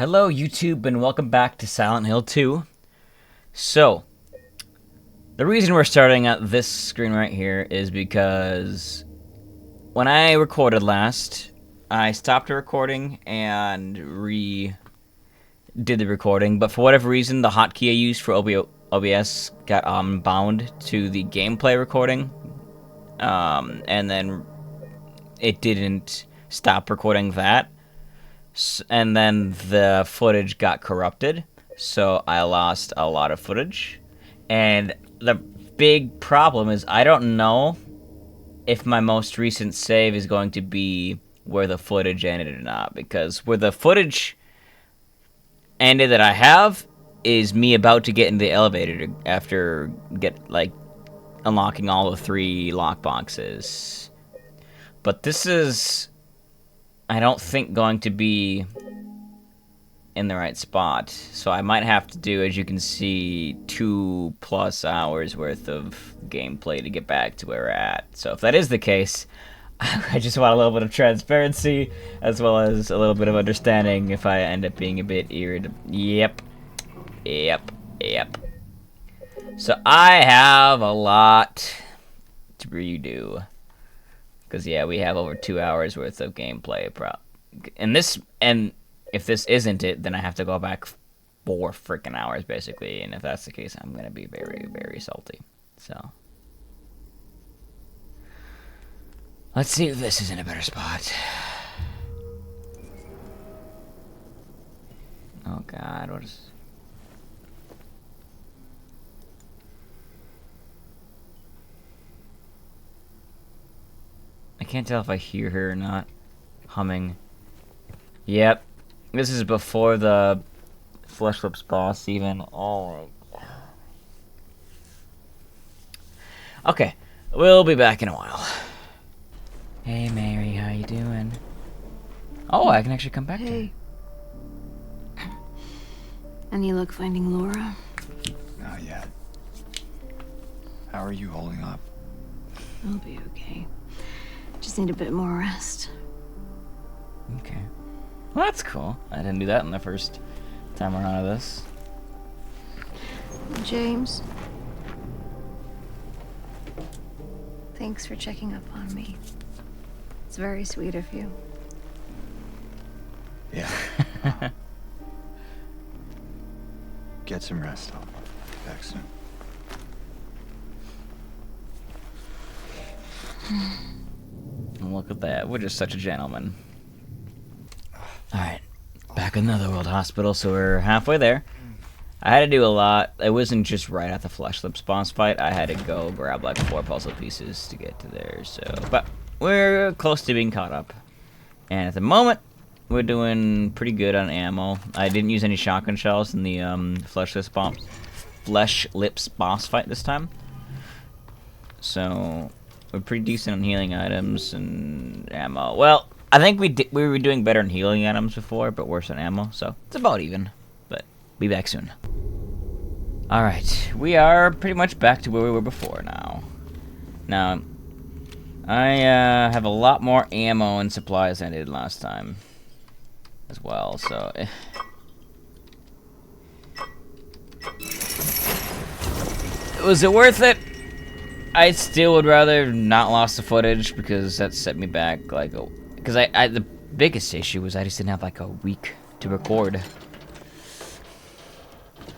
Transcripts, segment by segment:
Hello YouTube and welcome back to Silent Hill 2. So, the reason we're starting at this screen right here is because when I recorded last, I stopped the recording and did the recording, but for whatever reason the hotkey I used for OBS got bound to the gameplay recording, and then it didn't stop recording that. And then the footage got corrupted, so I lost a lot of footage. And the big problem is I don't know if my most recent save is going to be where the footage ended or not, because where the footage ended that I have is me about to get in the elevator after unlocking all the 3 lockboxes. But this is, I don't think, going to be in the right spot. So I might have to do, as you can see, 2+ hours worth of gameplay to get back to where we're at. So if that is the case, I just want a little bit of transparency as well as a little bit of understanding if I end up being a bit irritable. Yep. So I have a lot to redo. Because, yeah, we have over 2 hours worth of gameplay. And if this isn't it, then I have to go back 4 freaking hours, basically. And if that's the case, I'm going to be very, very salty. So, let's see if this is in a better spot. Oh, God, what is... I can't tell if I hear her or not humming. Yep. This is before the Flesh Lips boss even. Oh. Okay. We'll be back in a while. Hey Mary, how you doing? Oh, I can actually come back to her. Any luck finding Laura? Not yet. How are you holding up? I'll be okay. Just need a bit more rest. Okay. Well, that's cool. I didn't do that in the first time around of this. James. Thanks for checking up on me. It's very sweet of you. Yeah. Get some rest. I'll be back soon. Look at that. We're just such a gentleman. Alright. Back in the Otherworld Hospital, so we're halfway there. I had to do a lot. It wasn't just right at the Flesh Lips boss fight. I had to go grab like 4 puzzle pieces to get to there, so... But we're close to being caught up. And at the moment, we're doing pretty good on ammo. I didn't use any shotgun shells in the Flesh Lips boss fight this time. So... we're pretty decent on healing items and ammo. Well, I think we were doing better on healing items before, but worse on ammo, so it's about even. But be back soon. Alright, we are pretty much back to where we were before now. Now, I have a lot more ammo and supplies than I did last time as well, so... Was it worth it? I still would rather not lost the footage because that set me back like because I the biggest issue was I just didn't have like a week to record.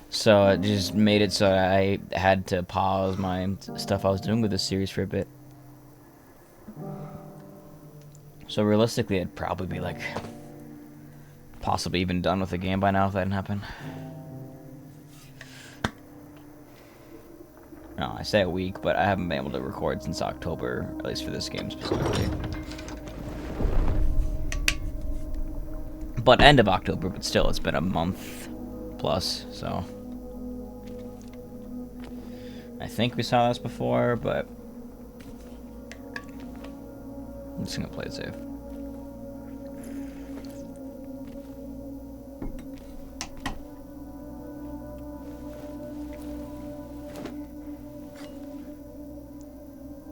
So it just made it so I had to pause my stuff I was doing with this series for a bit. So realistically I'd probably be like possibly even done with the game by now if that didn't happen. No, I say a week, but I haven't been able to record since October, at least for this game specifically. But end of October, but still, it's been a month plus, so... I think we saw this before, but... I'm just gonna play it safe.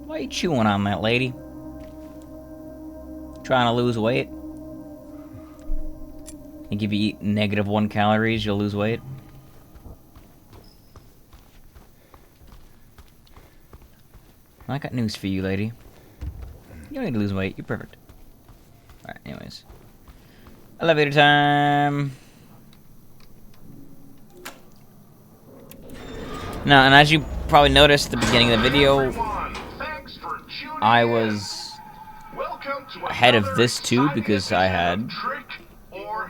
Why are you chewing on that, lady? Trying to lose weight? think if you eat -1 calories, you'll lose weight. I got news for you, lady. You don't need to lose weight. You're perfect. Alright, anyways. Elevator time! Now, and as you probably noticed at the beginning of the video, I was ahead of this too because I had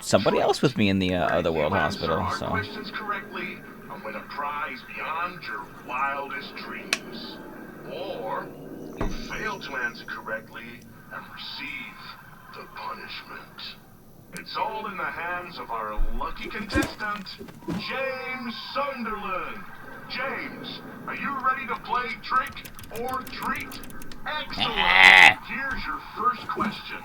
somebody else with me in the other world hospital, so. Or you fail to answer correctly and receive the punishment. It's all in the hands of our lucky contestant, James Sunderland. James, are you ready to play trick or treat? Excellent. Here's your first question.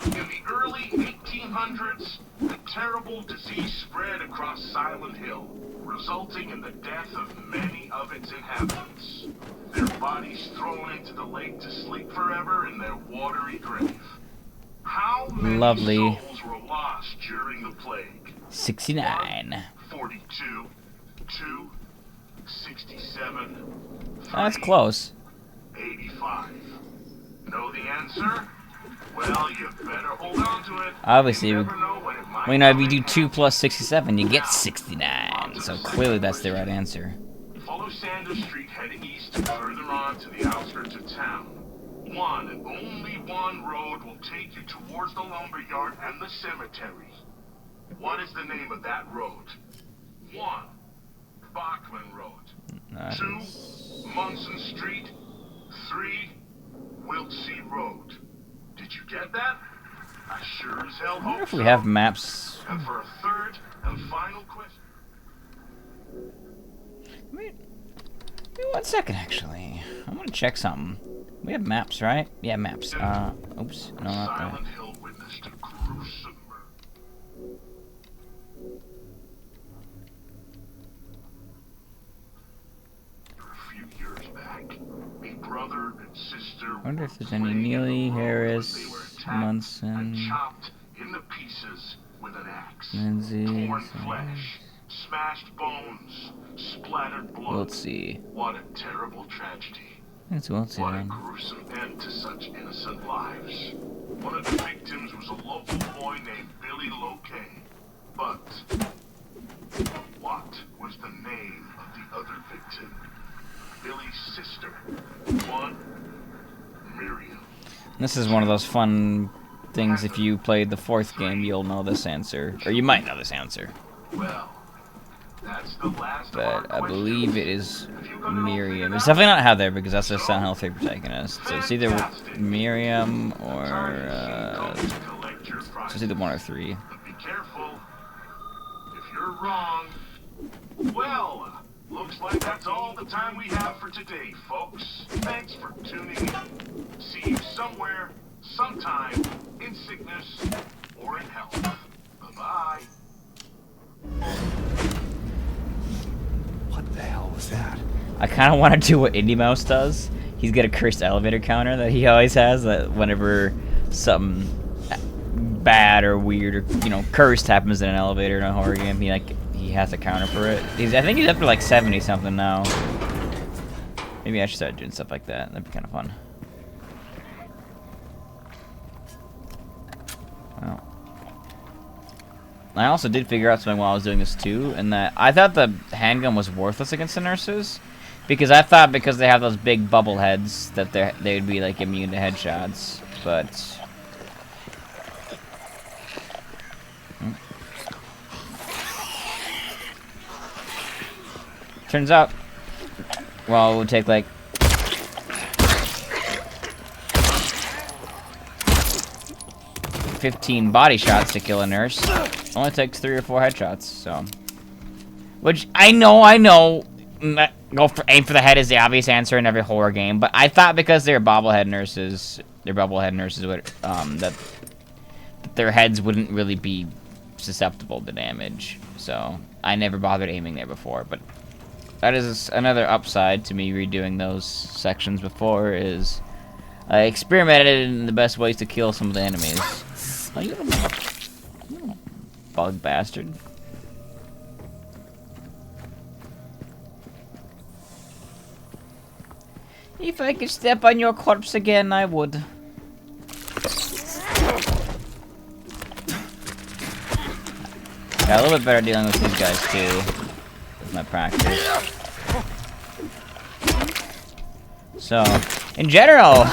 In the early 1800s, a terrible disease spread across Silent Hill, resulting in the death of many of its inhabitants. Their bodies thrown into the lake to sleep forever in their watery grave. How many souls were lost during the plague? 69. 42, 2, 67, 3, that's close. 85. Know the answer? Well, you better hold on to it. Obviously, you know, if you do 2 plus 67, you get 69. So clearly that's the right answer. Follow Sanders Street heading east and further on to the outskirts of town. One and only one road will take you towards the lumberyard and the cemetery. What is the name of that road? 1. Bachman Road. Nice. 2. Munson Street. 3. Wiltsey Road. Did you get that? I sure as hell hope so. I wonder if we have maps. And for a third and final question. Wait 1 second, actually. I'm gonna check something. We have maps, right? Yeah, maps. Oops. No, not that. Silent Hill witnessed a gruesome murder. A few years back, a brother and sister. I wonder if there's any Neely, Harris, Munson, chopped into pieces with an axe. Lindsay, torn flesh, smashed bones, splattered blood. Let's see. What a terrible tragedy. It's what a gruesome end to such innocent lives. One of the victims was a local boy named Billy Locay. But what was the name of the other victim? Billy's sister. 1. Miriam. This is one of those fun things. If you played the 4th game, you'll know this answer. Or you might know this answer. Well, that's the last but I believe it is Miriam. It's definitely not Heather because that's a Silent Hill 3 protagonist. So it's either Miriam or so it's either 1 or 3. But be careful. If you're wrong, well, looks like that's all the time we have for today, folks. Thanks for tuning in. See you somewhere, sometime, in sickness or in health. Bye-bye. What the hell was that? I kind of want to do what Indy Mouse does. He's got a cursed elevator counter that he always has. That whenever something bad or weird or cursed happens in an elevator in a horror game, he has a counter for it. I think he's up to like 70 something now. Maybe I should start doing stuff like that. That'd be kind of fun. Well. I also did figure out something while I was doing this too, and that I thought the handgun was worthless against the nurses, because I thought because they have those big bubble heads that they would be like immune to headshots, but turns out, well, it would take like 15 body shots to kill a nurse. Only takes 3 or 4 headshots, so. Which, I know, aim for the head is the obvious answer in every horror game, but I thought because they're bobblehead nurses would, that their heads wouldn't really be susceptible to damage, so I never bothered aiming there before, but that is another upside to me redoing those sections before, is I experimented in the best ways to kill some of the enemies. Oh, bug bastard. If I could step on your corpse again, I would. Got a little bit better dealing with these guys too, with my practice. So, in general,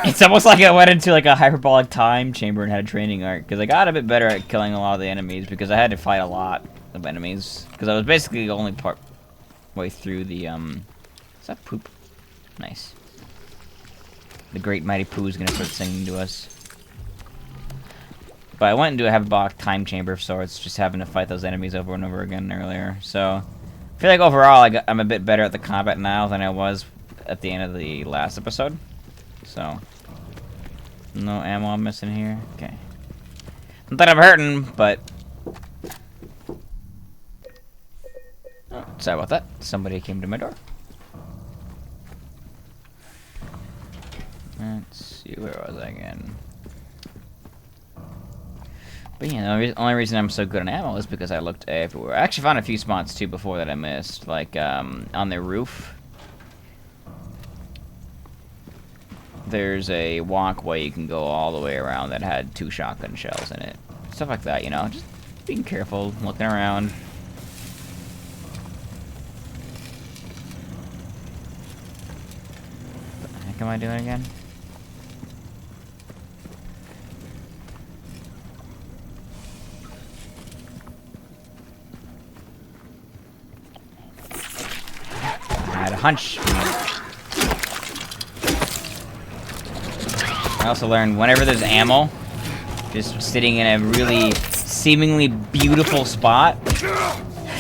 it's almost like I went into like a hyperbolic time chamber and had a training arc, because I got a bit better at killing a lot of the enemies, because I had to fight a lot of enemies, because I was basically only part way through the, is that poop? Nice. The great mighty poo is gonna start singing to us. But I went into a hyperbolic time chamber of sorts, just having to fight those enemies over and over again earlier, so I feel like overall I'm a bit better at the combat now than I was at the end of the last episode. So, no ammo I'm missing here. Okay. Not that I'm hurting, but... Oh, sorry about that. Somebody came to my door. Let's see, where was I again? But yeah, the only reason I'm so good on ammo is because I looked everywhere. I actually found a few spots too before that I missed, like on the roof. There's a walkway you can go all the way around that had 2 shotgun shells in it. Stuff like that, you know, just being careful, looking around. What the heck am I doing again? I had a hunch. I also learned whenever there's ammo, just sitting in a really seemingly beautiful spot,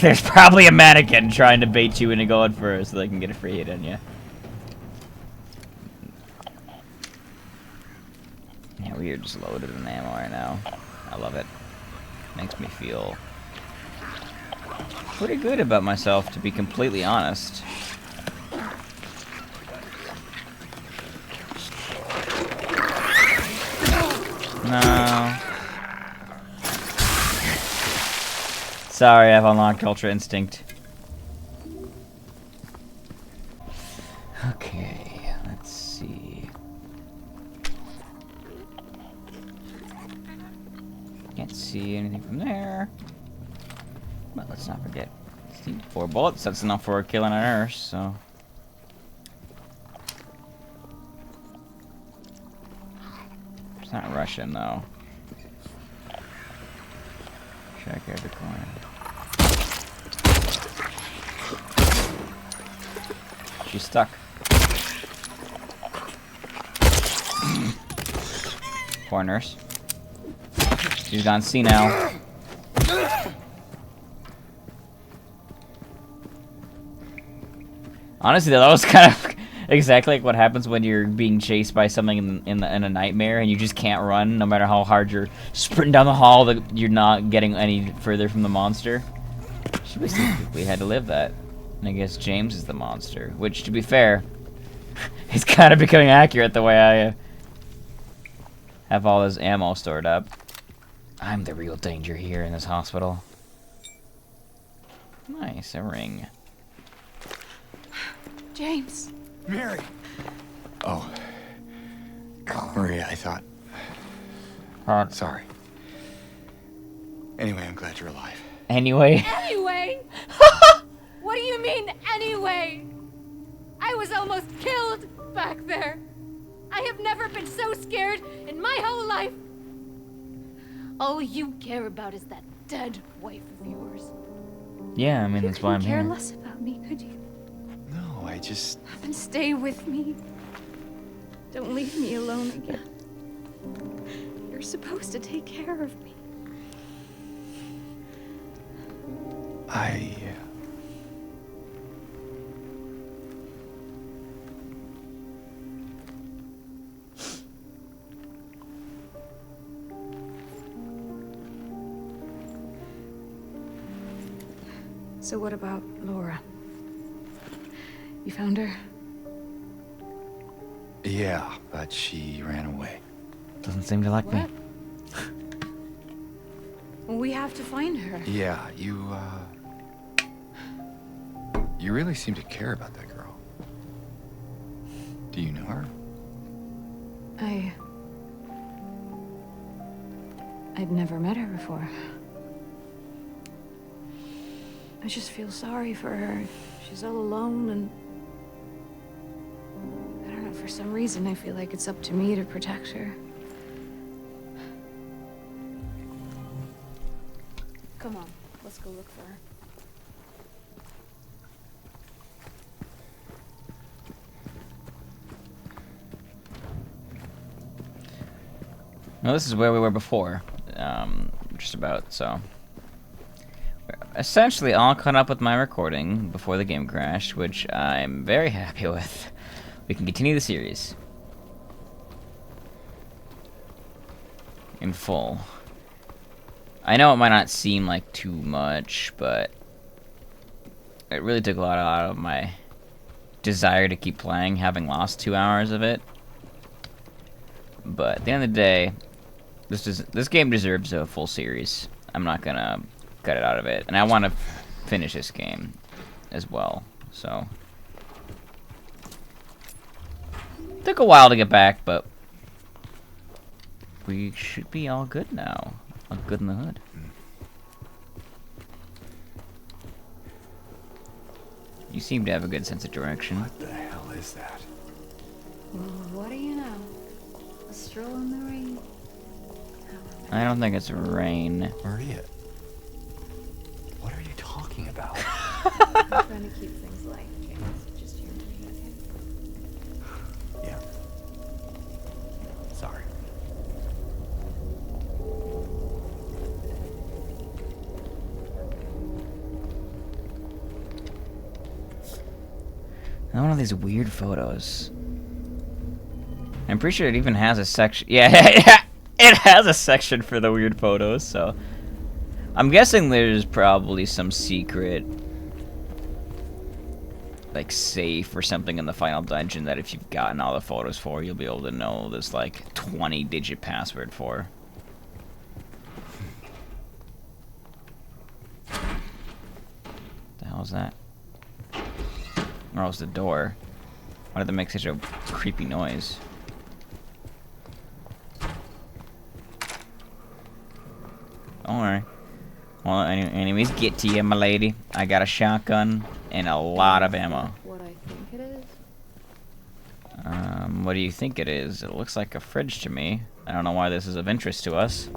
there's probably a mannequin trying to bait you into going first so they can get a free hit on you. Yeah, we are just loaded with ammo right now. I love it. Makes me feel pretty good about myself, to be completely honest. No. Sorry, I've unlocked Ultra Instinct. Okay, let's see. Can't see anything from there. But let's not forget. 4 bullets, that's enough for killing a nurse, so. It's not Russian, though. Check every corner. She's stuck. Poor nurse. She's gone senile. Honestly, though, that was kind of exactly like what happens when you're being chased by something in a nightmare and you just can't run, no matter how hard you're sprinting down the hall. That you're not getting any further from the monster. She basically had to live that. And I guess James is the monster, which, to be fair, is kind of becoming accurate the way I have all this ammo stored up. I'm the real danger here in this hospital. Nice, a ring. James. Mary! Oh. Maria, I thought... Sorry. Anyway, I'm glad you're alive. Anyway? Anyway? What do you mean, anyway? I was almost killed back there. I have never been so scared in my whole life. All you care about is that dead wife of yours. Yeah, I mean, that's why I'm care here. less about me, could you? No, I just... Then stay with me. Don't leave me alone again. You're supposed to take care of me. So what about Laura? You found her? Yeah, but she ran away. Doesn't seem to like me. We have to find her. Yeah, you really seem to care about that girl. Do you know her? I'd never met her before. I just feel sorry for her. She's all alone, and I don't know, for some reason I feel like it's up to me to protect her. Come on, let's go look for her. Well, this is where we were before, just about, so. We're essentially all caught up with my recording before the game crashed, which I'm very happy with. We can continue the series. In full. I know it might not seem like too much, but it really took a lot out of my desire to keep playing, having lost 2 hours of it. But at the end of the day, this game deserves a full series. I'm not gonna cut it out of it, and I want to finish this game as well. So took a while to get back, but we should be all good now. All good in the hood. You seem to have a good sense of direction. What the hell is that? Well, what do you know? A stroll in the rain. I don't think it's rain. Maria, what are you talking about? I'm trying to keep things light, James. Just you and me, okay? Yeah. Sorry. One of these weird photos. I'm pretty sure it even has a section. Yeah, it has a section for the weird photos, so. I'm guessing there's probably some secret, like, safe or something in the final dungeon that if you've gotten all the photos for, you'll be able to know this, like, 20-digit password for. The hell is that? Or else the door. Why did that make such a creepy noise? Don't worry. Well, anyways, get to you, my lady. I got a shotgun and a lot of ammo. What I think it is? What do you think it is? It looks like a fridge to me. I don't know why this is of interest to us.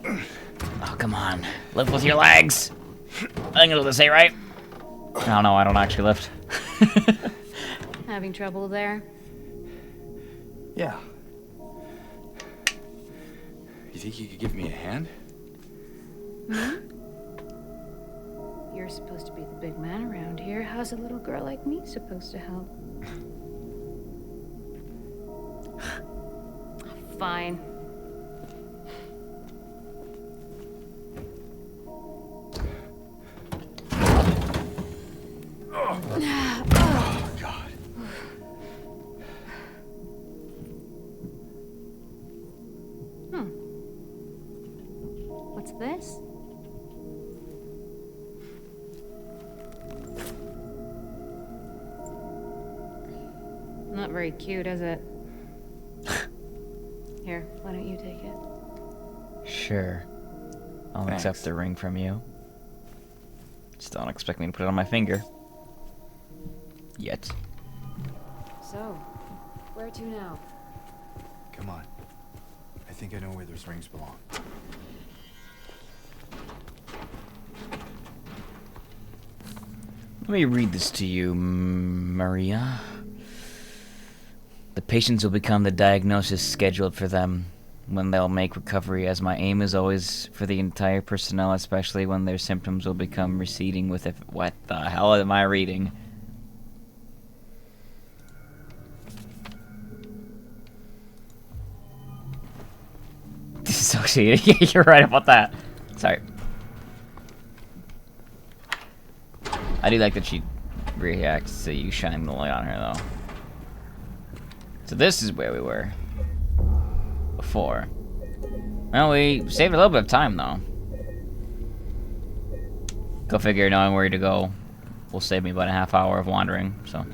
Oh, come on. Lift with your legs! I think it'll say right. Oh no, I don't actually lift. Having trouble there? Yeah. You think you could give me a hand? You're supposed to be the big man around here. How's a little girl like me supposed to help? Fine. Oh, God. What's this? Not very cute, is it? Here, why don't you take it? Sure. I'll Thanks. accept the ring from you. Just don't expect me to put it on my finger. Yet. So, where to now? Come on. I think I know where those rings belong. Let me read this to you, Maria. The patients will become the diagnosis scheduled for them when they'll make recovery, as my aim is always for the entire personnel, especially when their symptoms will become receding with it. What the hell am I reading? Dissociating. You're right about that. Sorry. I do like that she reacts to you shining the light on her, though. So this is where we were before. Well, we saved a little bit of time, though. Go figure, knowing where to go will save me about a half hour of wandering, so.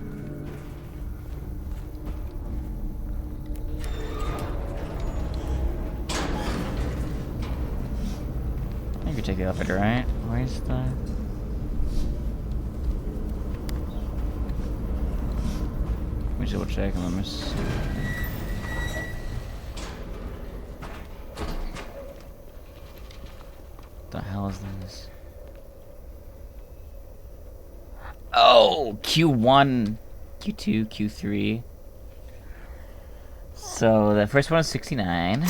I think we take the elevator, right? Where's the... Let me double check and let me see. What the hell is this? Oh, Q1, Q2, Q3. So the first one is 69.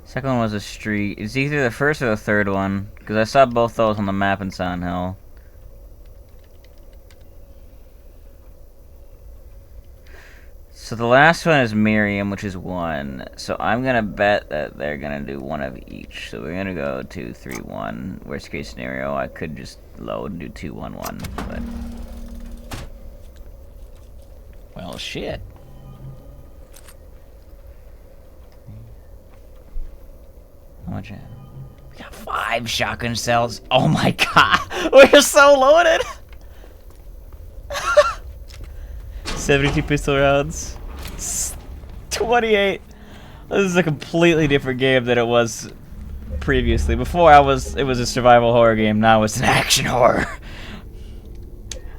Second one was a street. It's either the first or the third one, because I saw both those on the map in Silent Hill. So the last one is Miriam, which is 1. So I'm gonna bet that they're gonna do one of each. So we're gonna go 2, 3, 1. Worst case scenario, I could just load and do 2, 1, 1. But well, shit. How much? We got 5 shotgun shells. Oh my god, we're so loaded. 72 pistol rounds. 28. This is a completely different game than it was previously. Before it was a survival horror game. Now it's an action horror.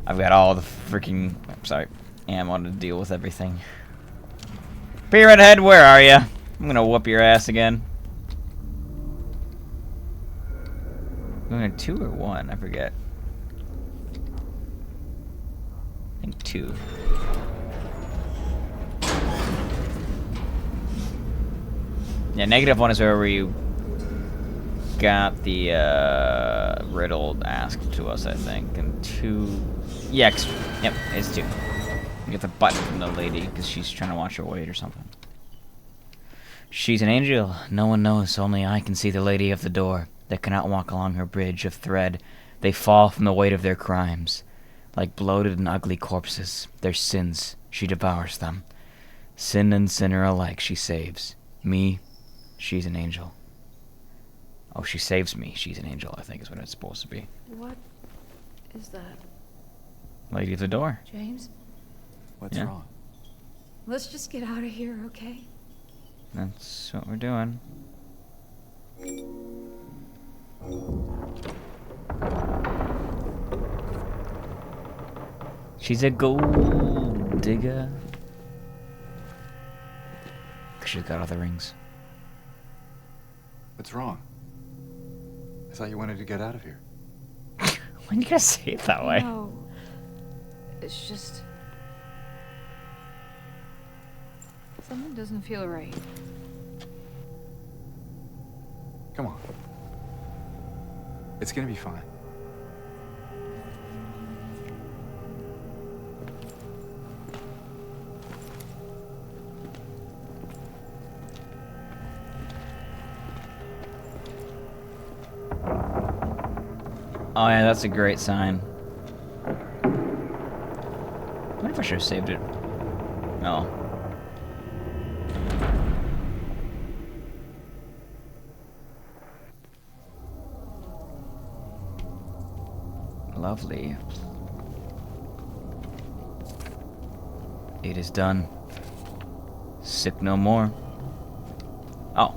I've got all the freaking ammo to deal with everything. Be right ahead. Where are you? I'm gonna whoop your ass again. Going to 2 or 1? I forget. I think 2. Yeah, -1 is where we got the riddle asked to us, I think. And 2... Yeah, yep, it's 2. You get the button from the lady because she's trying to watch her weight or something. She's an angel. No one knows. Only I can see the lady of the door that cannot walk along her bridge of thread. They fall from the weight of their crimes. Like bloated and ugly corpses, their sins, she devours them. Sin and sinner alike she saves. Me, she's an angel. Oh, she saves me, she's an angel, I think is what it's supposed to be. What is that? Lady of the door. James? What's Yeah. wrong? Let's just get out of here, okay? That's what we're doing. She's a gold digger. She's got all the rings. What's wrong? I thought you wanted to get out of here. Why do you guys say it that way? No. It's just... something doesn't feel right. Come on. It's gonna be fine. Oh yeah, that's a great sign. I wonder if I should have saved it. No. Lovely. It is done. Sick no more. Oh,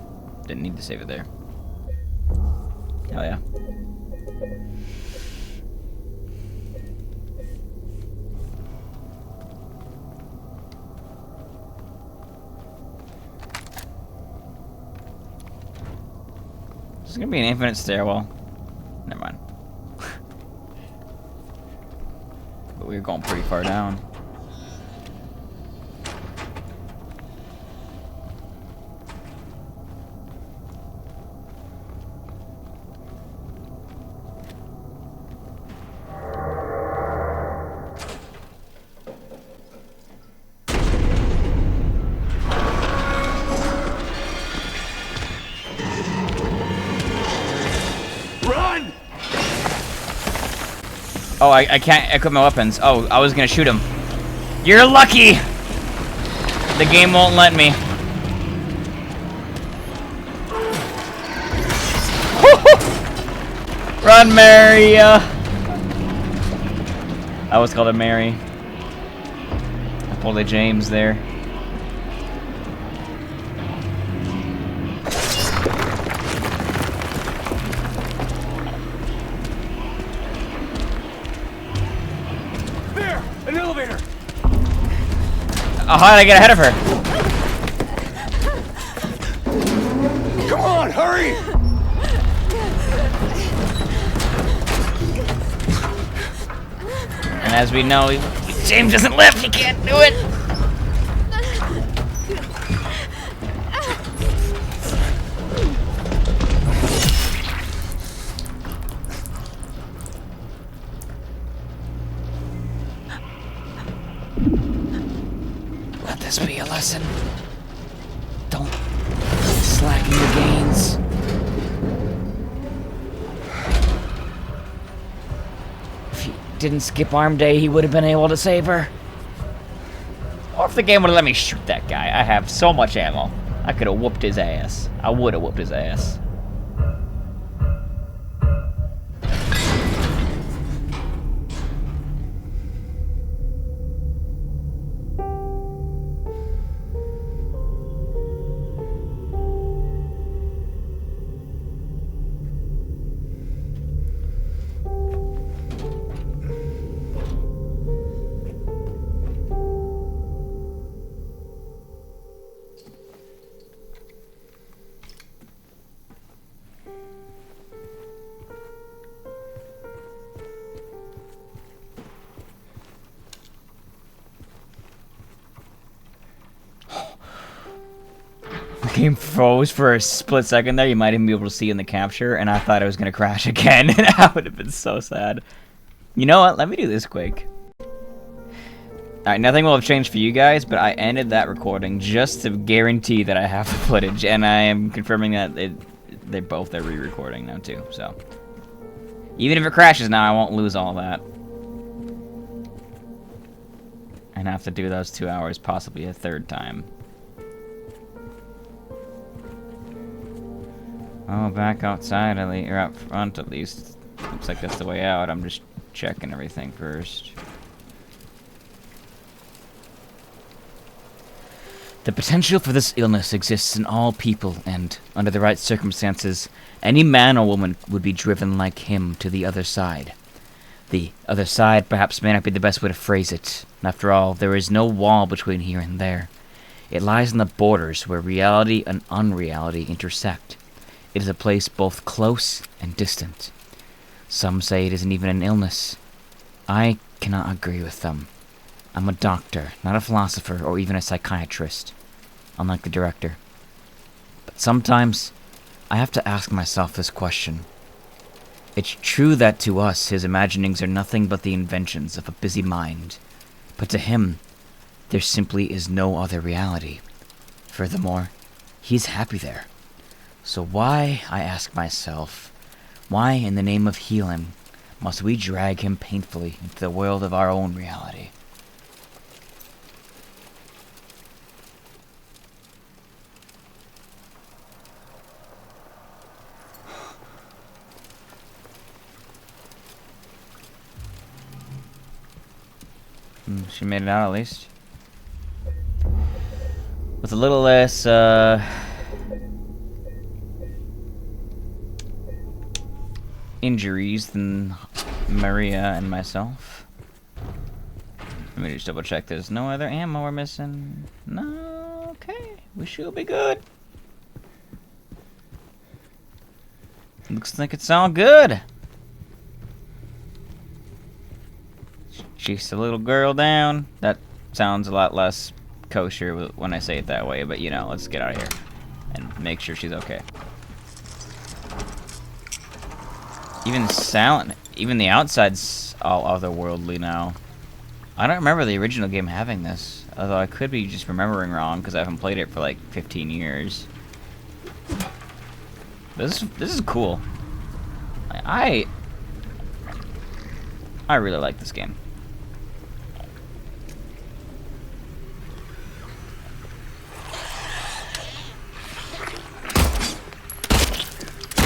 didn't need to save it there. Hell yeah. This is gonna be an infinite stairwell. Never mind. But we were going pretty far down. Run! Oh, I can't equip my weapons. Oh, I was gonna shoot him. You're lucky! The game won't let me. Run, Mary! I always called her Mary. I pulled a James there. There! An elevator! Oh, how did I get ahead of her? Come on, hurry! And as we know, James doesn't lift. He can't do it. Let this be a lesson. Don't slacken your gains. If he didn't skip arm day, he would have been able to save her. Or if the game would have let me shoot that guy. I have so much ammo. I could have whooped his ass. I would have whooped his ass. The game froze for a split second there. You might even be able to see in the capture, and I thought it was going to crash again, and that would have been so sad. You know what? Let me do this quick. Alright, nothing will have changed for you guys, but I ended that recording just to guarantee that I have the footage, and I am confirming that they both are re-recording now too, so. Even if it crashes now, I won't lose all that. And have to do those 2 hours possibly a third time. Oh, back outside at least, or out front at least. Looks like that's the way out. I'm just checking everything first. The potential for this illness exists in all people, and, under the right circumstances, any man or woman would be driven like him to the other side. The other side perhaps may not be the best way to phrase it. After all, there is no wall between here and there. It lies on the borders where reality and unreality intersect. It is a place both close and distant. Some say it isn't even an illness. I cannot agree with them. I'm a doctor, not a philosopher or even a psychiatrist, unlike the director. But sometimes, I have to ask myself this question. It's true that to us, his imaginings are nothing but the inventions of a busy mind. But to him, there simply is no other reality. Furthermore, he's happy there. So why, I ask myself, why in the name of healing must we drag him painfully into the world of our own reality? She made it out at least. With a little less, injuries than Maria and myself. Let me just double check. There's no other ammo we're missing. No, okay. We should be good. Looks like it's all good. Chase the little girl down. That sounds a lot less kosher when I say it that way, but you know, let's get out of here and make sure she's okay. Even the outside's all otherworldly now. I don't remember the original game having this, although I could be just remembering wrong because I haven't played it for like 15 years. This is cool. I really like this game.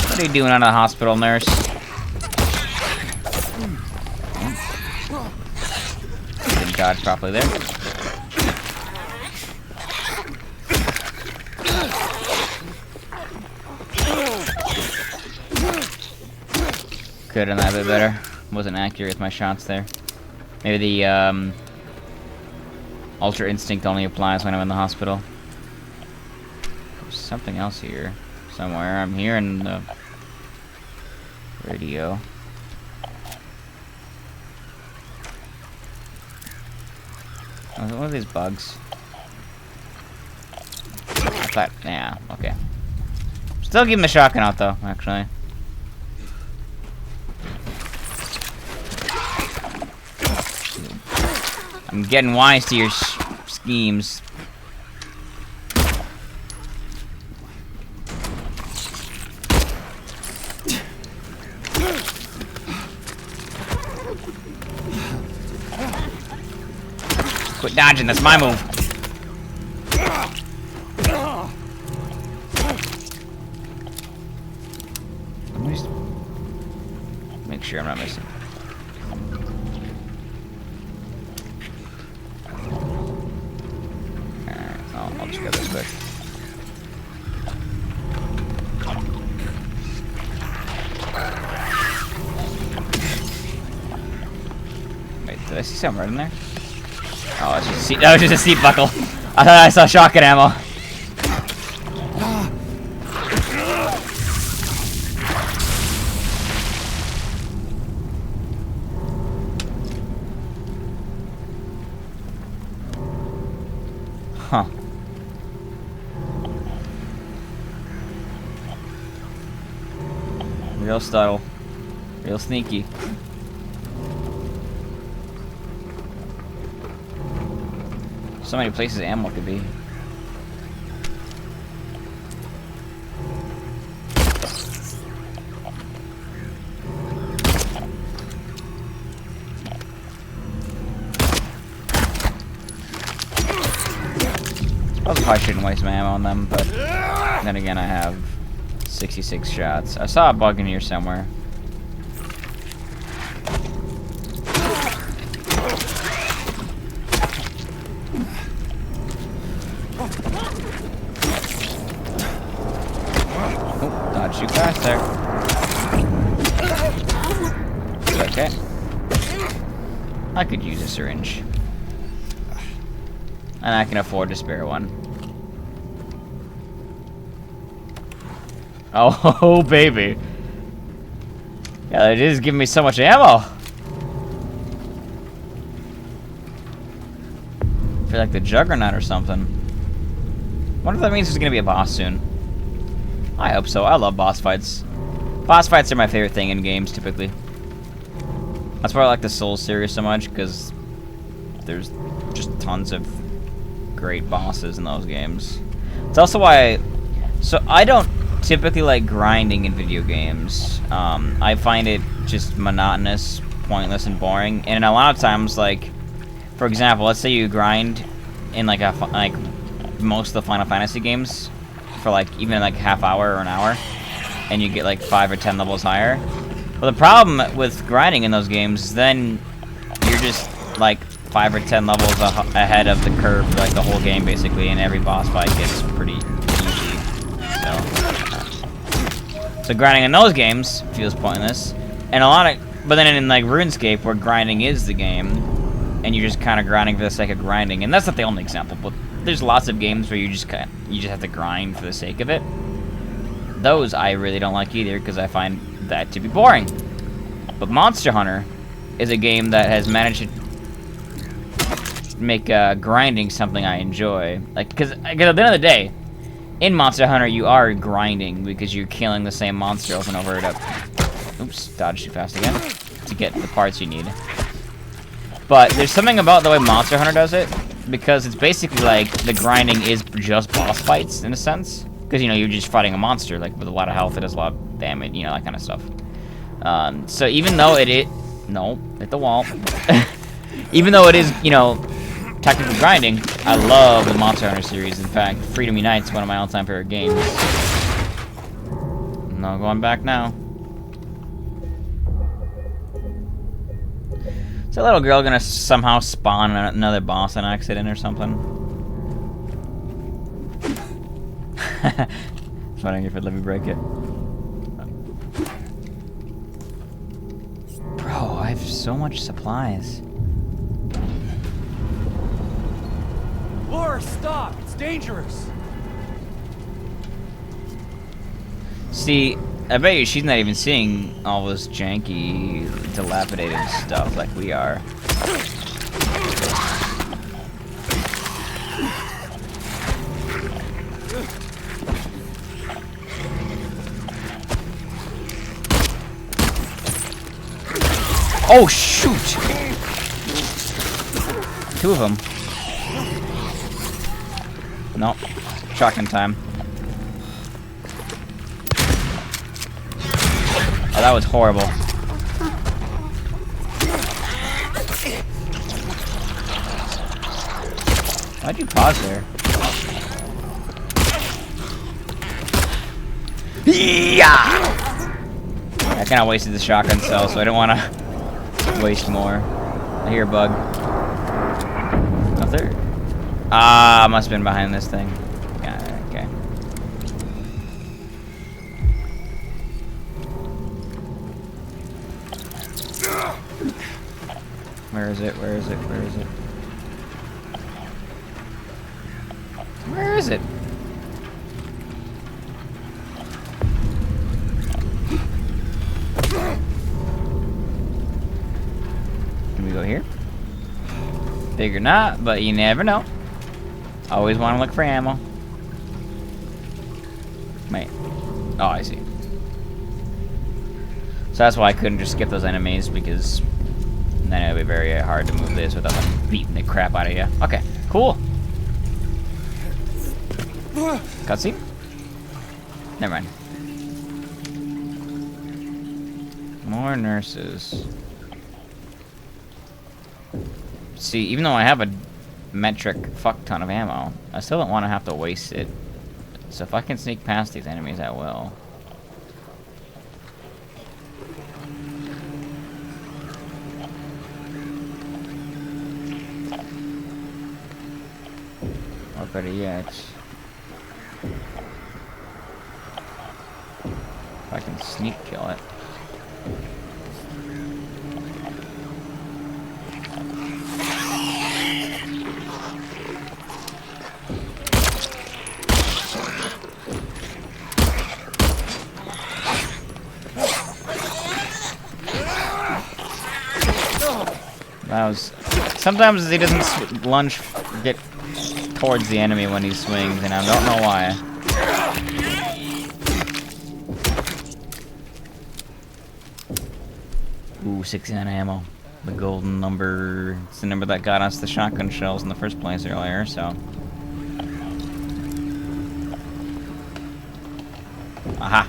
What are you doing out of the hospital, nurse? properly there. Could have done that a bit better. Wasn't accurate with my shots there. Maybe the Ultra Instinct only applies when I'm in the hospital. There's something else here somewhere. I'm hearing the radio. Oh, is it one of these bugs? I thought, yeah, okay. Still keeping the shotgun out though, actually. I'm getting wise to your schemes. Quit dodging, that's my move. Let me just make sure I'm not missing. I'll just go this quick. Wait, did I see something right in there? Oh, it's just a seat. That was just a seat buckle. I thought I saw shotgun ammo. Huh. Real subtle. Real sneaky. So many places ammo could be. I probably shouldn't waste my ammo on them, but then again I have 66 shots. I saw a bug in here somewhere. Oh, dodged you fast there. It's okay. I could use a syringe. And I can afford to spare one. Oh, baby. Yeah, it is giving me so much ammo. I feel like the Juggernaut or something. Wonder if that means there's gonna be a boss soon. I hope so. I love boss fights. Boss fights are my favorite thing in games, typically. That's why I like the Souls series so much, because there's just tons of great bosses in those games. It's also why I don't typically like grinding in video games. I find it just monotonous, pointless, and boring. And a lot of times, like, for example, let's say you grind in like most of the Final Fantasy games for like even like a half hour or an hour, and you get like 5 or 10 levels higher. Well, the problem with grinding in those games is then you're just like 5 or 10 levels ahead of the curve for like the whole game basically, and every boss fight gets pretty easy. So grinding in those games feels pointless, and but then in like RuneScape, where grinding is the game, and you're just kind of grinding for the sake of grinding, and that's not the only example, but there's lots of games where you just have to grind for the sake of it. Those I really don't like either, because I find that to be boring. But Monster Hunter is a game that has managed to make grinding something I enjoy. Like, because at the end of the day, in Monster Hunter you are grinding because you're killing the same monster over and over it up. Oops, dodged too fast again. To get the parts you need. But there's something about the way Monster Hunter does it, because it's basically like the grinding is just boss fights in a sense. Because, you know, you're just fighting a monster, like, with a lot of health, it does a lot of damage, you know, that kind of stuff. So even though no, hit the wall. Even though it is, you know, technical grinding, I love the Monster Hunter series. In fact, Freedom Unite's one of my all-time favorite games. No going back now. Is that little girl gonna somehow spawn another boss on accident or something? Just wondering if it'd let me break it. Bro, I have so much supplies. Laura, stop! It's dangerous! See, I bet you she's not even seeing all this janky, dilapidated stuff like we are. Oh, shoot! Two of them. Nope. Shotgun time. Oh, that was horrible. Why'd you pause there? Yeah! I kinda wasted the shotgun cell, so I don't wanna waste more. I hear a bug. Up there? Ah, must have been behind this thing. Yeah, okay. Where is it? Where is it? Where is it? Where is it? Can we go here? Figure not, but you never know. Always want to look for ammo. Wait. Oh, I see. So that's why I couldn't just skip those enemies, because then it would be very hard to move this without them beating the crap out of you. Okay, cool. Cutscene? Never mind. More nurses. See, even though I have a metric fuck ton of ammo, I still don't want to have to waste it. So if I can sneak past these enemies, I will. Or better yet, if I can sneak kill it. That was... Sometimes he doesn't lunge, get towards the enemy when he swings, and I don't know why. Ooh, 69 ammo. The golden number. It's the number that got us the shotgun shells in the first place earlier, so... Aha!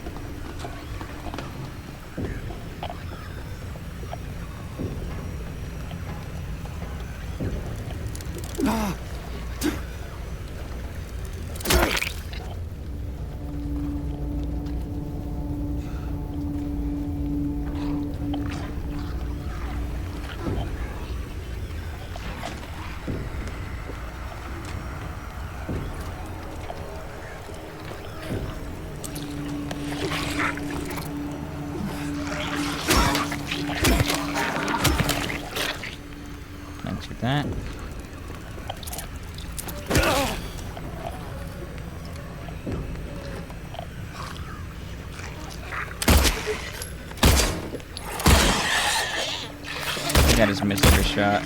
Thanks for that. I think I just missed every shot.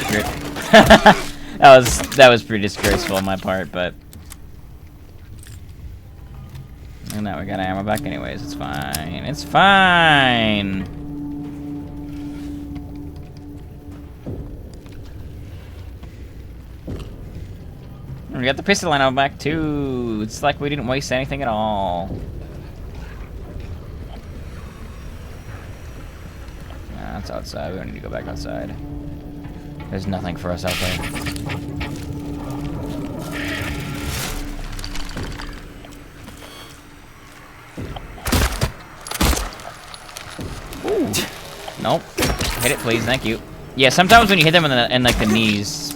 Great. that was pretty disgraceful on my part, but and now we got ammo back anyways. It's fine. It's fine. We got the pistol ammo back too. It's like we didn't waste anything at all. Nah, it's outside. We don't need to go back outside. There's nothing for us out there. Ooh. Nope. Hit it, please. Thank you. Yeah, sometimes when you hit them in like the knees,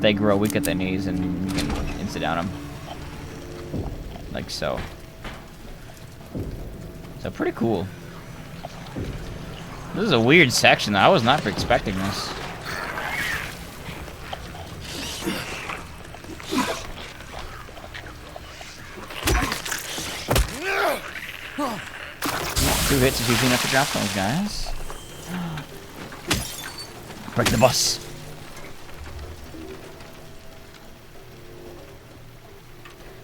they grow weak at the knees and you can insta-down them. Like so. So pretty cool. This is a weird section. I was not expecting this. Two hits is usually enough to drop those guys. Break the bus.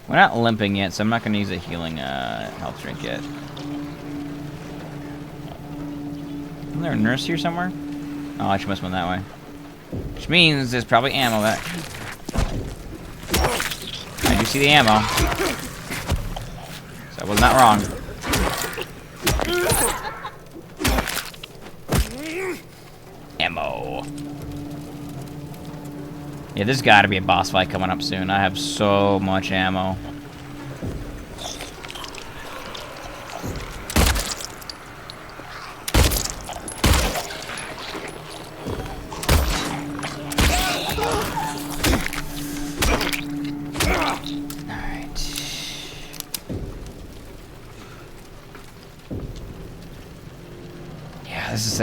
We're not limping yet, so I'm not going to use a healing health drink yet. Isn't there a nurse here somewhere? Oh, I must have went that way. Which means there's probably ammo back. I do see the ammo. So I was not wrong. Ammo. Yeah, there's got to be a boss fight coming up soon. I have so much ammo.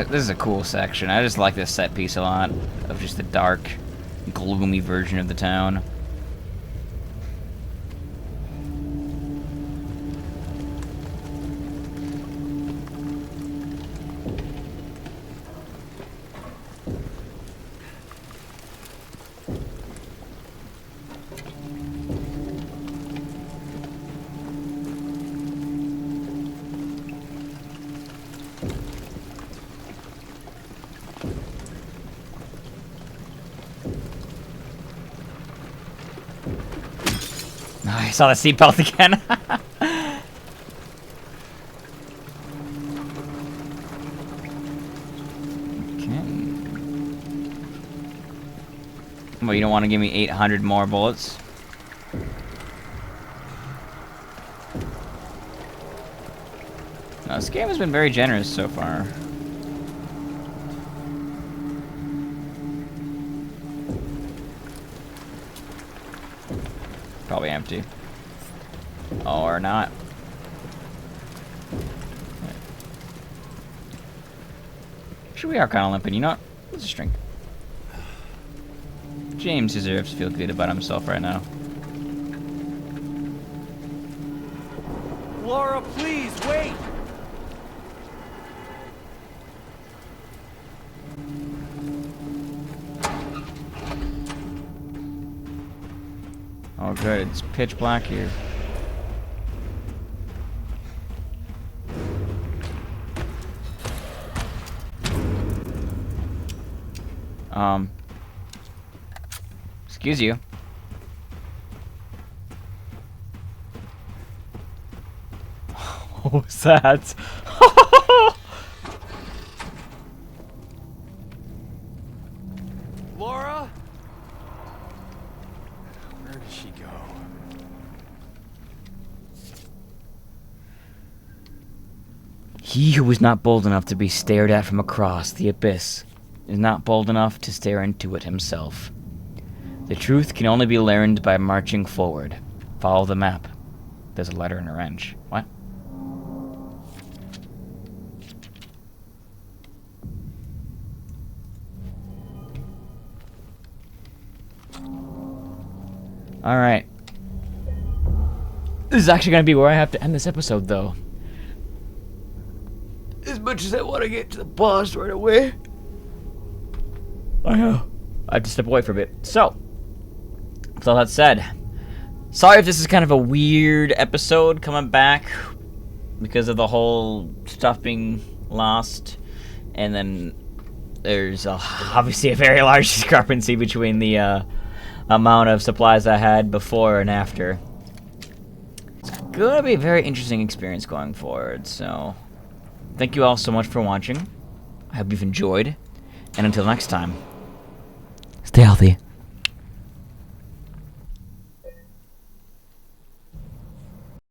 This is a cool section. I just like this set piece a lot of just the dark, gloomy version of the town. I saw the seatbelt again. Okay. Well, you don't want to give me 800 more bullets? No, this game has been very generous so far. Probably empty. Or not. Actually, we are kind of limping. You know what? Let's just drink. James deserves to feel good about himself right now. Laura, please, wait! Oh good, it's pitch black here. Excuse you. What was that? Laura? Where did she go? He who is not bold enough to be stared at from across the abyss is not bold enough to stare into it himself. The truth can only be learned by marching forward. Follow the map. There's a letter and a wrench. What? Alright. This is actually going to be where I have to end this episode, though. As much as I want to get to the boss right away, I have to step away for a bit. So, with all that said, sorry if this is kind of a weird episode coming back because of the whole stuff being lost, and then there's obviously a very large discrepancy between the amount of supplies I had before and after. It's gonna be a very interesting experience going forward, so thank you all so much for watching. I hope you've enjoyed, and until next time, stay healthy.